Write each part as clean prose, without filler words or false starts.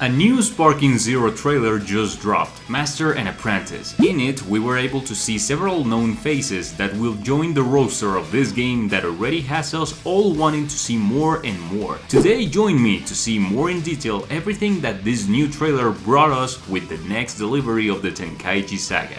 A new Sparking Zero trailer just dropped, Master and Apprentice. In it, we were able to see several known faces that will join the roster of this game that already has us all wanting to see more and more. Today, join me to see more in detail everything that this new trailer brought us with the next delivery of the Tenkaichi saga.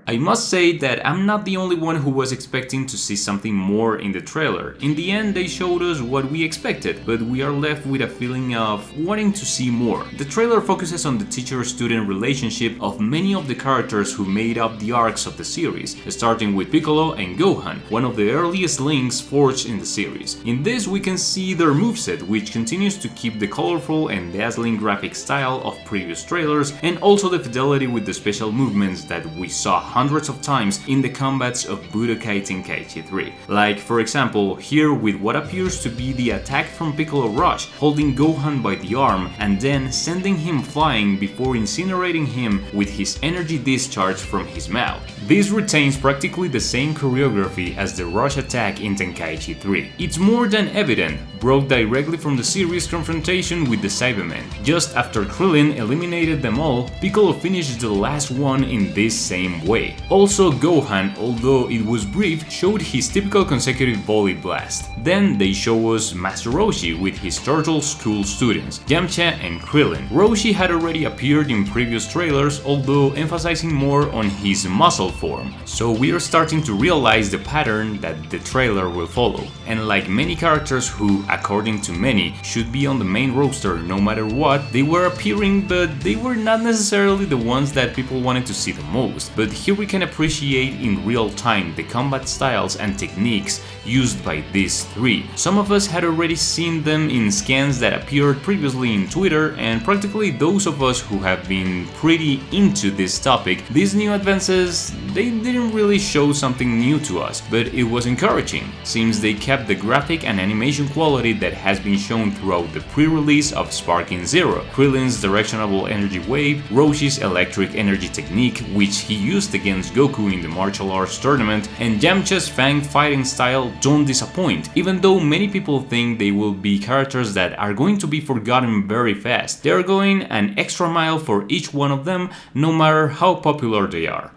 I must say that I'm not the only one who was expecting to see something more in the trailer. In the end, they showed us what we expected, but we are left with a feeling of wanting to see more. The trailer focuses on the teacher-student relationship of many of the characters who made up the arcs of the series, starting with Piccolo and Gohan, one of the earliest links forged in the series. In this, we can see their moveset, which continues to keep the colorful and dazzling graphic style of previous trailers, and also the fidelity with the special movements that we saw hundreds of times in the combats of Budokai Tenkaichi 3. Like, for example, here with what appears to be the attack from Piccolo Rush, holding Gohan by the arm and then sending him flying before incinerating him with his energy discharge from his mouth. This retains practically the same choreography as the Rush attack in Tenkaichi 3. It's more than evident, broke directly from the series' confrontation with the Cybermen. Just after Krillin eliminated them all, Piccolo finished the last one in this same way. Also, Gohan, although it was brief, showed his typical consecutive volley blast. Then they show us Master Roshi with his Turtle School students, Yamcha and Krillin. Roshi had already appeared in previous trailers, although emphasizing more on his muscle form. So we are starting to realize the pattern that the trailer will follow. And like many characters who, according to many, should be on the main roster no matter what, they were appearing, but they were not necessarily the ones that people wanted to see the most. But here we can appreciate in real time the combat styles and techniques used by these three. Some of us had already seen them in scans that appeared previously in Twitter, and practically those of us who have been pretty into this topic, these new advances, they didn't really show something new to us, but it was encouraging, since they kept the graphic and animation quality that has been shown throughout the pre-release of Sparking Zero, Krillin's directionable energy wave, Roshi's electric energy technique, which he used against Goku in the martial arts tournament, and Yamcha's Fang fighting style don't disappoint, even though many people think they will be characters that are going to be forgotten very fast. They are going an extra mile for each one of them, no matter how popular they are.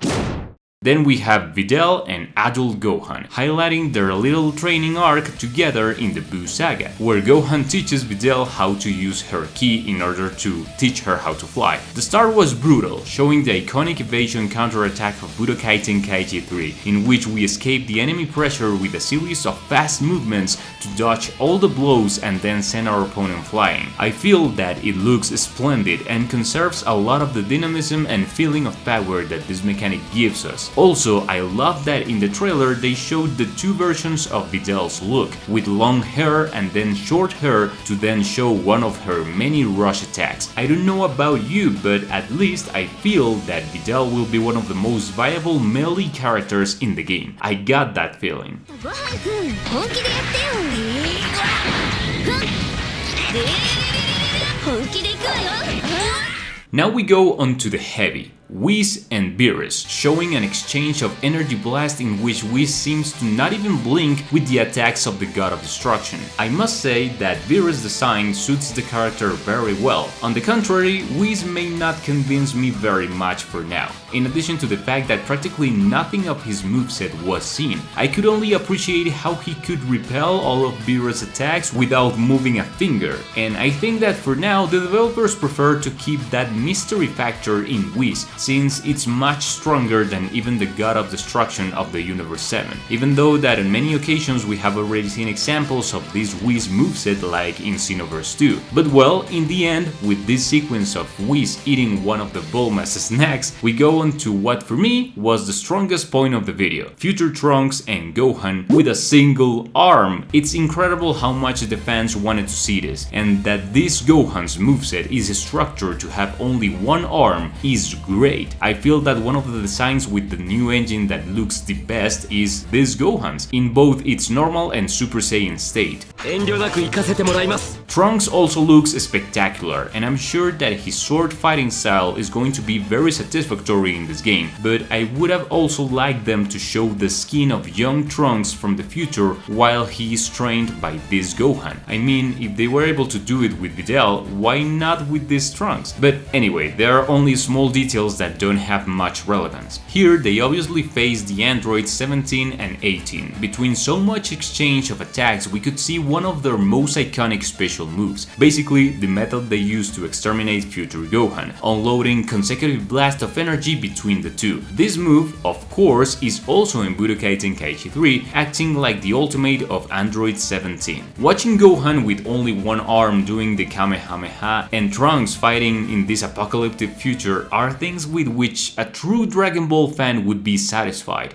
Then we have Videl and adult Gohan, highlighting their little training arc together in the Buu saga, where Gohan teaches Videl how to use her ki in order to teach her how to fly. The start was brutal, showing the iconic evasion counterattack of Budokai Tenkaichi 3, in which we escape the enemy pressure with a series of fast movements to dodge all the blows and then send our opponent flying. I feel that it looks splendid and conserves a lot of the dynamism and feeling of power that this mechanic gives us. Also, I love that in the trailer they showed the two versions of Videl's look, with long hair and then short hair to then show one of her many rush attacks. I don't know about you, but at least I feel that Videl will be one of the most viable melee characters in the game. I got that feeling. Now we go on to the heavy. Whis and Beerus, showing an exchange of energy blast in which Whis seems to not even blink with the attacks of the God of Destruction. I must say that Beerus' design suits the character very well. On the contrary, Whis may not convince me very much for now. In addition to the fact that practically nothing of his moveset was seen, I could only appreciate how he could repel all of Beerus' attacks without moving a finger, and I think that for now the developers prefer to keep that mystery factor in Whis, since it's much stronger than even the God of Destruction of the Universe 7, even though that on many occasions we have already seen examples of this Whis moveset like in Xenoverse 2. But well, in the end, with this sequence of Whis eating one of the Bulma's snacks, we go on to what for me was the strongest point of the video, Future Trunks and Gohan with a single arm. It's incredible how much the fans wanted to see this, and that this Gohan's moveset is structured to have only one arm is great. I feel that one of the designs with the new engine that looks the best is this Gohan's, in both its normal and Super Saiyan state. 遠慮なく行かせてもらいます。 Trunks also looks spectacular, and I'm sure that his sword fighting style is going to be very satisfactory in this game, but I would have also liked them to show the skin of young Trunks from the future while he is trained by this Gohan. I mean, if they were able to do it with Videl, why not with this Trunks? But anyway, there are only small details that don't have much relevance. Here, they obviously face the androids 17 and 18. Between so much exchange of attacks, we could see one of their most iconic special moves, basically the method they use to exterminate future Gohan, unloading consecutive blasts of energy between the two. This move, of course, is also in Budokai Tenkaichi 3, acting like the ultimate of Android 17. Watching Gohan with only one arm doing the Kamehameha and Trunks fighting in this apocalyptic future are things with which a true Dragon Ball fan would be satisfied.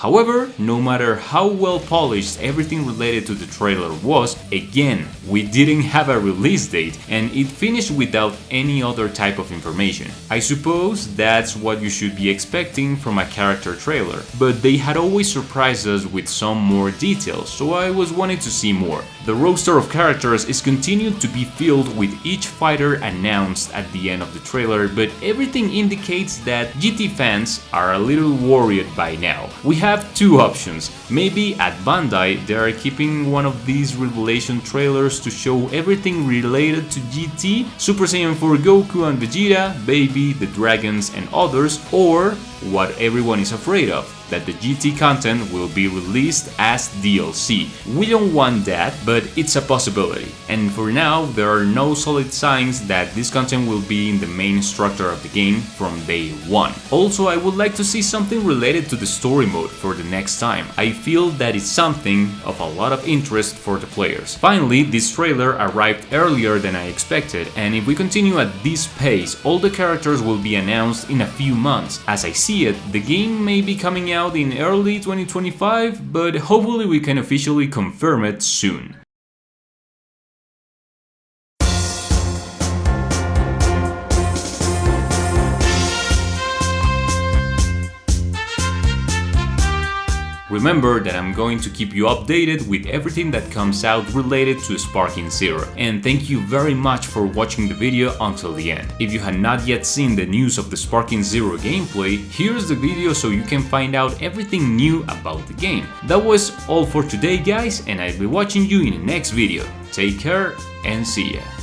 However, no matter how well polished everything related to the trailer was, again, we didn't have a release date and it finished without any other type of information. I suppose that's what you should be expecting from a character trailer, but they had always surprised us with some more details, so I was wanting to see more. The roster of characters is continued to be filled with each fighter announced at the end of the trailer, but everything indicates that GT fans are a little worried by now. We have two options. Maybe at Bandai they are keeping one of these revelation trailers to show everything related to GT, Super Saiyan 4 Goku and Vegeta, Baby, the Dragons and others, or what everyone is afraid of, that the GT content will be released as DLC. We don't want that, but it's a possibility. And for now, there are no solid signs that this content will be in the main structure of the game from day one. Also, I would like to see something related to the story mode for the next time. I feel that it's something of a lot of interest for the players. Finally, this trailer arrived earlier than I expected, and if we continue at this pace, all the characters will be announced in a few months. As I see it, the game may be coming out in early 2025, but hopefully we can officially confirm it soon. Remember that I'm going to keep you updated with everything that comes out related to Sparking Zero, and thank you very much for watching the video until the end. If you had not yet seen the news of the Sparking Zero gameplay, here's the video so you can find out everything new about the game. That was all for today guys, and I'll be watching you in the next video. Take care and see ya!